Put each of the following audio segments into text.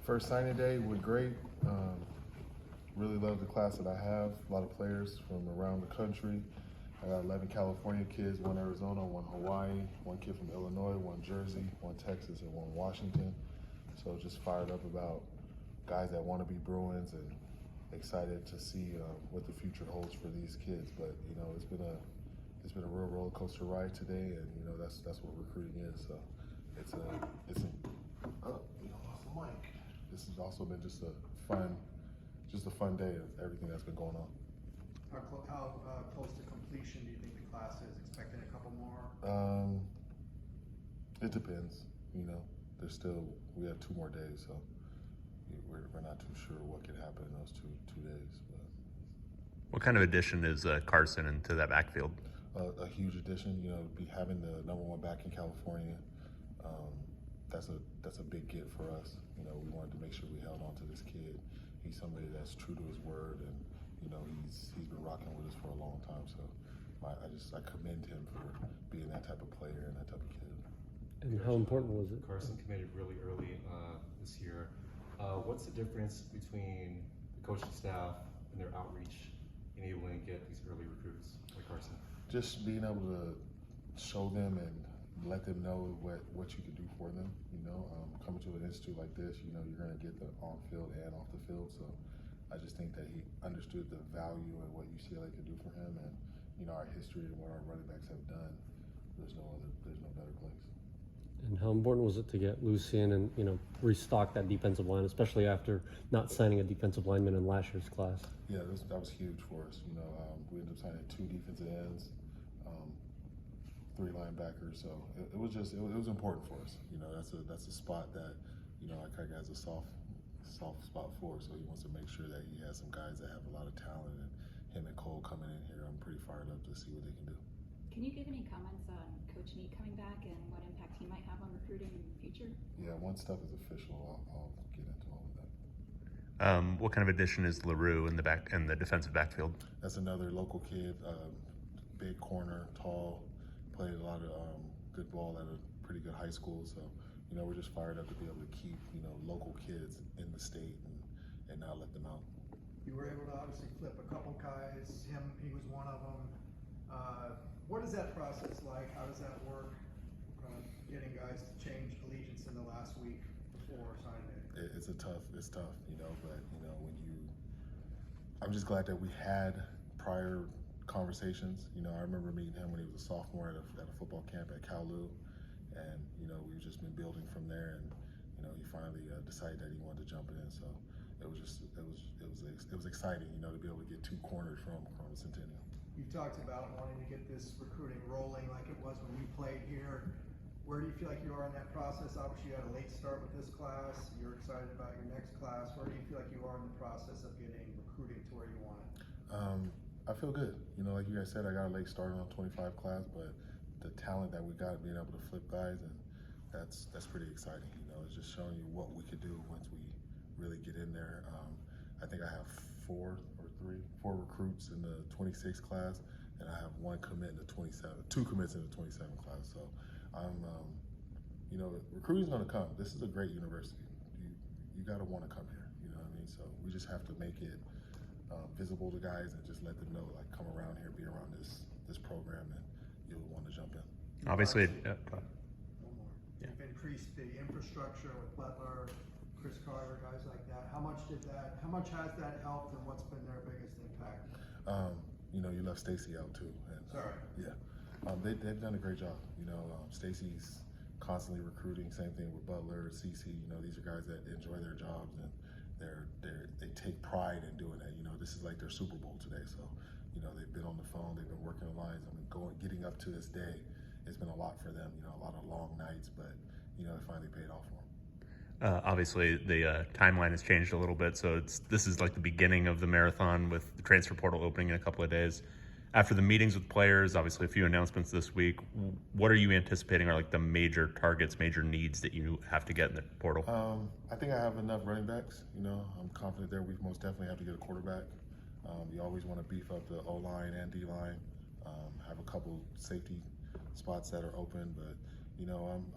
First signing day went great. Really love the class that I have. A lot of players from around the country. I got 11 California kids, one Arizona, one Hawaii, one kid from Illinois, one Jersey, one Texas, and one Washington. So just fired up about guys that want to be Bruins and excited to see what the future holds for these kids. But it's been a real roller coaster ride today, and that's what recruiting is. So lost the mic. This has also been just a fun day of everything that's been going on. How close to completion do you think the class is? Expecting a couple more? It depends. We have 2 more days, so we're not too sure what could happen in those two days. But. What kind of addition is Carson into that backfield? A huge addition. Be having the #1 back in California. That's a big get for us. We wanted to make sure we held on to this kid. He's somebody that's true to his word, and he's been rocking with us for a long time. So I commend him for being that type of player and that type of kid. And how important was it? Carson committed really early this year. What's the difference between the coaching staff and their outreach, enabling to get these early recruits like Carson? Just being able to show them and let them know what you can do for them. Coming to an institute like this, you're going to get the on-field and off the field. So I just think that he understood the value and what UCLA could do for him, and our history and what our running backs have done. There's no better place. And how important was it to get Lucien and restock that defensive line, especially after not signing a defensive lineman in last year's class? Yeah, that was huge for us. We ended up signing 2 defensive ends, 3 linebackers. So it was important for us. That's a spot that Ikaika has a soft spot for. So he wants to make sure that he has some guys that have a lot of talent, and him and Cole coming in here, I'm pretty fired up to see what they can do. Can you give any comments on Coach Neat coming back and what impact he might have on recruiting in the future? Yeah, once stuff is official, I'll get into all of that. What kind of addition is LaRue in the defensive backfield? That's another local kid, big corner, tall, played a lot of good ball at a pretty good high school. So, we're just fired up to be able to keep, local kids in the state and not let them out. You were able to obviously flip a couple guys. He was one of them. What is that process like? How does that work? Getting guys to change allegiance in the last week before signing day. It's tough, but I'm just glad that we had prior conversations. I remember meeting him when he was a sophomore at a football camp at Kowloon, and we've just been building from there. And he finally decided that he wanted to jump in. So it was exciting, to be able to get 2 corners from Centennial. You've talked about wanting to get this recruiting rolling like it was when you played here. Where do you feel like you are in that process? Obviously, you had a late start with this class. You're excited about your next class. Where do you feel like you are in the process of getting recruiting to where you want it? I feel good. Like you guys said, I got a late start on 25 class, but the talent that we got, being able to flip guys, and that's pretty exciting. It's just showing you what we could do once we really get in there. I think I have 4 recruits in the 26 class, and I have 1 commit in the 27, 2 commits in the 27 class. So I'm, recruiting's gonna come. This is a great university. You gotta want to come here. You know what I mean? So we just have to make it visible to guys and just let them know, like, come around here, be around this program, and you'll want to jump in. Obviously, One more. Yeah. You've increased the infrastructure with Butler, Chris Carter, guys like that. How much has that helped, and what's been their biggest impact? You left Stacy out too. And, Sorry. Yeah. They've done a great job. Stacy's constantly recruiting. Same thing with Butler, CC. These are guys that enjoy their jobs, and they take pride in doing that. This is like their Super Bowl today. So, they've been on the phone. They've been working the lines. Getting up to this day, it's been a lot for them. A lot of long nights, but it finally paid off for them. Obviously, the timeline has changed a little bit, so this is like the beginning of the marathon with the transfer portal opening in a couple of days. After the meetings with players, obviously a few announcements this week, what are you anticipating are like the major targets, major needs that you have to get in the portal? I think I have enough running backs. I'm confident there. We most definitely have to get a quarterback. You always want to beef up the O-line and D-line. Have a couple safety spots that are open, but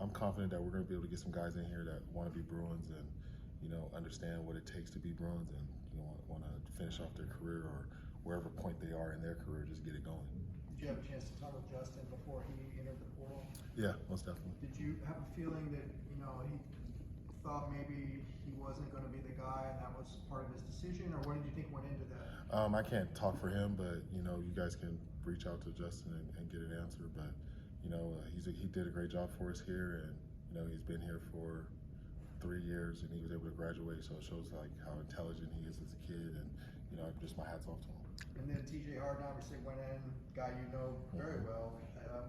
I'm confident that we're going to be able to get some guys in here that want to be Bruins, and understand what it takes to be Bruins and want to finish off their career or wherever point they are in their career, just get it going. Did you have a chance to talk with Justin before he entered the portal? Yeah, most definitely. Did you have a feeling that he thought maybe he wasn't going to be the guy and that was part of his decision, or what did you think went into that? I can't talk for him, but you guys can reach out to Justin and get an answer. But he did a great job for us here, and he's been here for 3 years, and he was able to graduate. So it shows like how intelligent he is as a kid, and just my hats off to him. And then TJ Harden obviously went in, guy you know very well.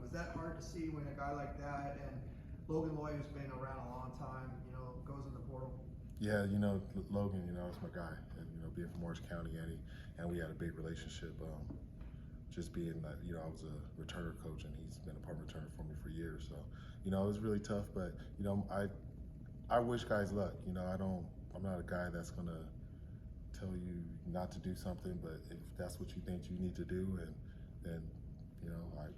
Was that hard to see when a guy like that and Logan Loy, who's been around a long time, goes in the portal? Yeah, Logan, it's my guy, and being from Orange County, and we had a big relationship. Just being that I was a returner coach, and he's been a punt returner for me for years. So it was really tough, but I wish guys luck. I'm not a guy that's gonna tell you not to do something, but if that's what you think you need to do, and then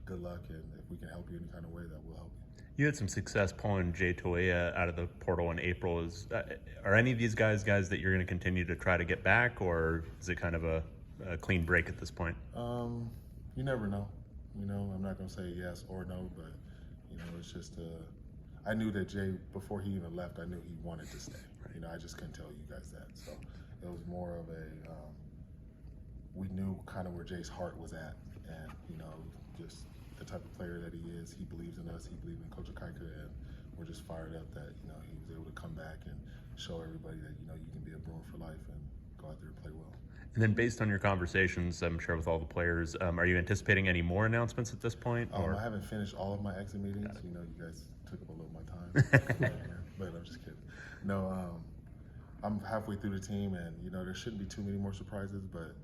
good luck, and if we can help you any kind of way, that will help you. You had some success pulling Jay Toia out of the portal in April. Are any of these guys that you're going to continue to try to get back, or is it kind of a clean break at this point? You never know. I'm not going to say yes or no, but it's just I knew that Jay, before he even left, I knew he wanted to stay. I just couldn't tell you guys that. So it was more of we knew kind of where Jay's heart was at, and just the type of player that he is. He believes in us. He believes in Coach Akaika, and we're just fired up that he was able to come back and show everybody that you can be a Bruin for life and go out there and play well. And then, based on your conversations, I'm sure with all the players, are you anticipating any more announcements at this point? I haven't finished all of my exit meetings. You guys took up a little of my time, but I'm just kidding. No, I'm halfway through the team, and there shouldn't be too many more surprises, but.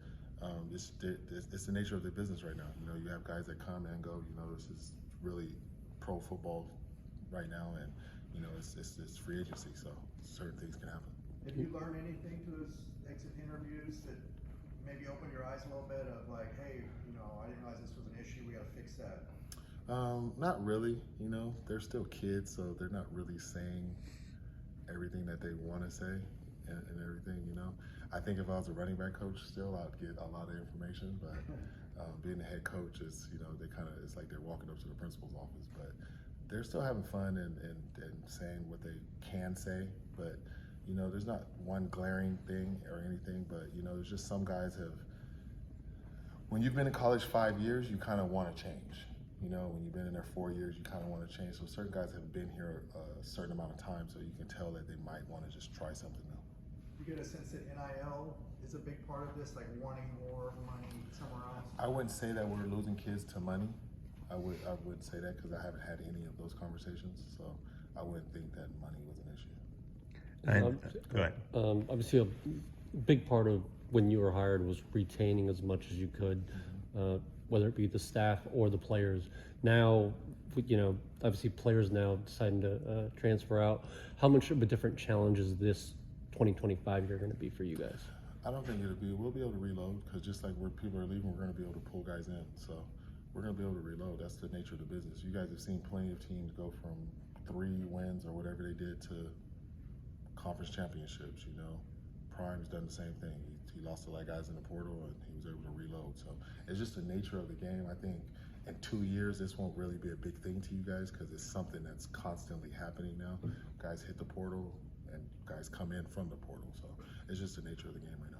It's the nature of the business right now. You have guys that come and go. This is really pro football right now, and it's free agency, so certain things can happen. Have you learned anything through those exit interviews that maybe opened your eyes a little bit of like, hey, I didn't realize this was an issue. We got to fix that. Not really. They're still kids, so they're not really saying everything that they want to say and everything. I think if I was a running back coach still, I'd get a lot of information, but being a head coach is, it's like they're walking up to the principal's office, but they're still having fun and saying what they can say, but, there's not one glaring thing or anything, but, there's just some guys when you've been in college 5 years, you kind of want to change. When you've been in there 4 years, you kind of want to change. So certain guys have been here a certain amount of time, so you can tell that they might want to just try something new. You get a sense that NIL is a big part of this, like wanting more money somewhere else? I wouldn't say that we're losing kids to money. I wouldn't say that because I haven't had any of those conversations, so I wouldn't think that money was an issue. Go ahead. Obviously, a big part of when you were hired was retaining as much as you could, whether it be the staff or the players. Now, obviously players now deciding to transfer out. How much of a different challenge is this 2025 year going to be for you guys? I don't think we'll be able to reload, because just like where people are leaving, we're going to be able to pull guys in. So we're going to be able to reload. That's the nature of the business. You guys have seen plenty of teams go from 3 wins or whatever they did to conference championships. Prime's done the same thing. He lost a lot of guys in the portal, and he was able to reload. So it's just the nature of the game. I think in 2 years, this won't really be a big thing to you guys, because it's something that's constantly happening now. Guys hit the portal, and guys come in from the portal. So it's just the nature of the game right now.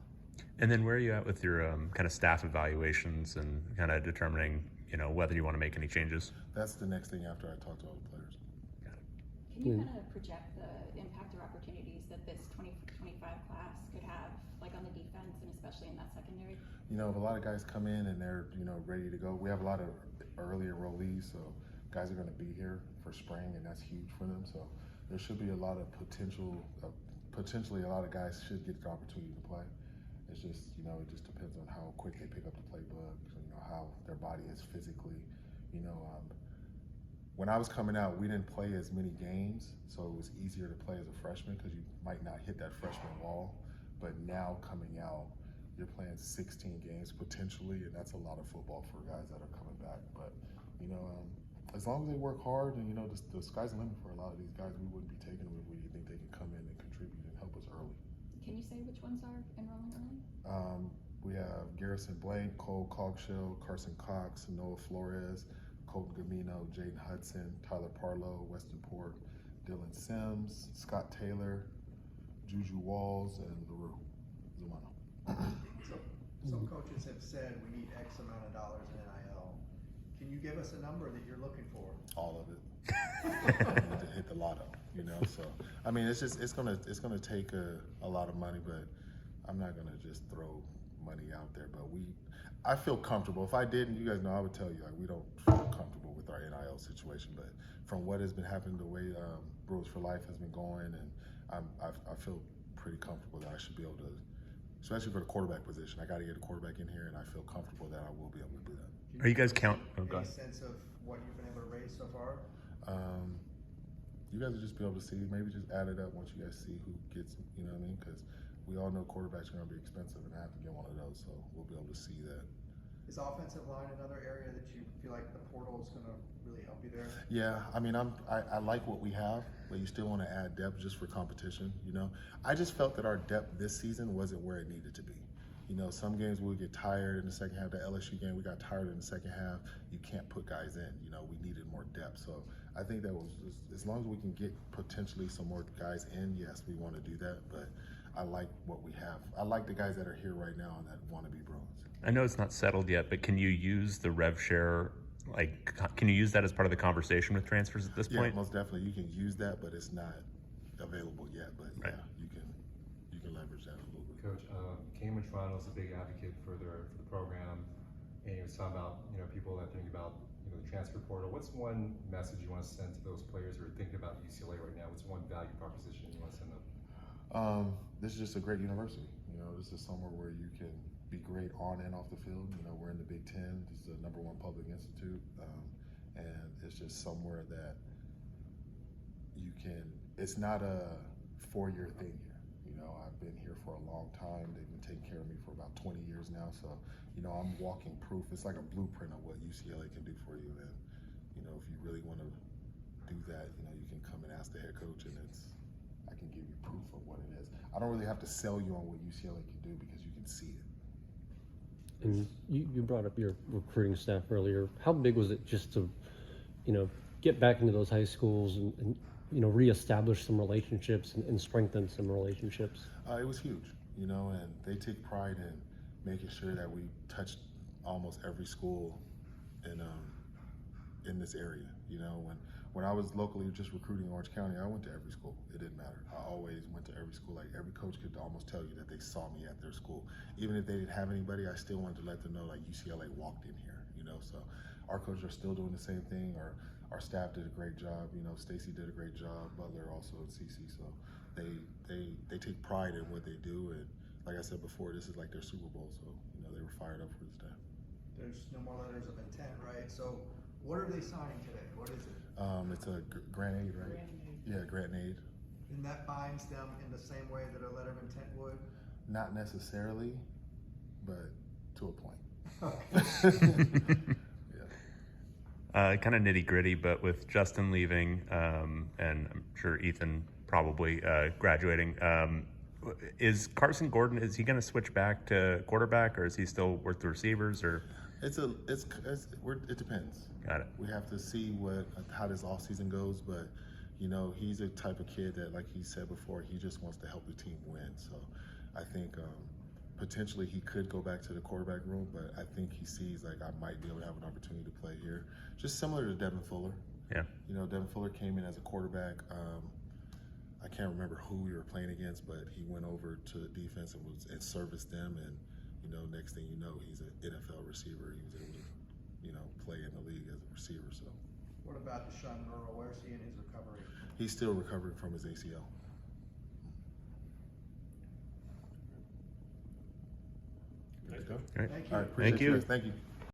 And then where are you at with your kind of staff evaluations and kind of determining, whether you want to make any changes? That's the next thing after I talk to all the players. Got it. Can you kind of project the impact or opportunities that this 2025 class could have, like on the defense and especially in that secondary? If a lot of guys come in and they're, ready to go, we have a lot of early enrollees, so guys are going to be here for spring, and that's huge for them. So there should be a lot of potentially a lot of guys should get the opportunity to play. It's just, it just depends on how quick they pick up the playbook, how their body is physically. When I was coming out, we didn't play as many games, so it was easier to play as a freshman because you might not hit that freshman wall. But now coming out, you're playing 16 games potentially, and that's a lot of football for guys that are coming back. But, as long as they work hard, and, the sky's the limit for a lot of these guys, we wouldn't be taking them if we think they can come in and contribute and help us early. Can you say which ones are enrolling early? We have Garrison Blank, Cole Cogshell, Carson Cox, Noah Flores, Colton Gamino, Jaden Hudson, Tyler Parlow, Weston Port, Dylan Sims, Scott Taylor, Juju Walls, and LaRue Zumano. So, some coaches have said we need X amount of dollars in NIL. Can you give us a number that you're looking for? All of it. To hit the lotto, you know. So I mean, it's gonna take a lot of money, but I'm not gonna just throw money out there. But I feel comfortable. If I didn't, you guys know, I would tell you like we don't feel comfortable with our NIL situation. But from what has been happening, the way Brewers for Life has been going, and I feel pretty comfortable that I should be able to, especially for the quarterback position. I got to get a quarterback in here, and I feel comfortable that I will be able to do that. Are you guys count? Oh, go Any ahead. sense of what you've been able to raise so far? You guys will just be able to see, maybe just add it up once you guys see who gets, you know what I mean? Because we all know quarterbacks are going to be expensive, and I have to get one of those, so we'll be able to see that. Is offensive line another area that you feel like the portal is going to really help you there? Yeah, I mean, I like what we have, but you still want to add depth just for competition, you know? I just felt that our depth this season wasn't where it needed to be. You know, some games we would get tired in the second half. The LSU game, we got tired in the second half. You can't put guys in. You know, we needed more depth. So I think that was as long as we can get potentially some more guys in, yes, we want to do that. But I like what we have. I like the guys that are here right now that want to be Bruins. I know it's not settled yet, but can you use the rev share? Like, can you use that as part of the conversation with transfers at this Yeah, point? most definitely. You can use that, but it's not available yet. But yeah, Right. you can leverage that a little bit. Coach, Cam in Toronto is a big advocate for the program, and he was talking about people that think about the transfer portal. What's one message you want to send to those players who are thinking about UCLA right now? What's one value proposition you want to send them? This is just a great university. You know, this is somewhere where you can be great on and off the field. You know, we're in the Big Ten. This is the #1 public institute, and it's just somewhere that you can. It's not a 4-year thing here. You know, I've been here for a long time. They've been taking care of me for about 20 years now. So, you know, I'm walking proof. It's like a blueprint of what UCLA can do for you. And, you know, if you really want to do that, you know, you can come and ask the head coach, and I can give you proof of what it is. I don't really have to sell you on what UCLA can do because you can see it. And you brought up your recruiting staff earlier. How big was it just to, get back into those high schools and reestablish some relationships and strengthen some relationships? It was huge, you know, and they take pride in making sure that we touched almost every school in this area. You know, when I was locally just recruiting Orange County, I went to every school. It didn't matter. I always went to every school. Like every coach could almost tell you that they saw me at their school. Even if they didn't have anybody, I still wanted to let them know like UCLA walked in here, you know. So our coaches are still doing the same thing. Our staff did a great job. You know, Stacy did a great job. Butler also at CC. So they take pride in what they do. And like I said before, this is like their Super Bowl. So, you know, they were fired up for this day. There's no more letters of intent, right? So what are they signing today? What is it? It's a grant aid, right? Yeah, grant aid. And that binds them in the same way that a letter of intent would? Not necessarily, but to a point. Yeah. Kind of nitty gritty, but with Justin leaving, and I'm sure Ethan probably graduating, is Carson Gordon, is he going to switch back to quarterback, or is he still with the receivers, or? It depends. Got it. We have to see how this offseason goes, but you know, he's a type of kid that, like he said before, he just wants to help the team win. So I think potentially he could go back to the quarterback room, but I think he sees like I might be able to have an opportunity to play here. Just similar to Devin Fuller. Yeah. You know, Devin Fuller came in as a quarterback. I can't remember who we were playing against, but he went over to the defense and serviced them, and you know, next thing you know, he's an NFL receiver. He was able to, you know, play in the league as a receiver. So. What about DeShaun Foster? Where's he in his recovery? He's still recovering from his ACL. All right. Thank you. All right, appreciate Thank you. Thank you.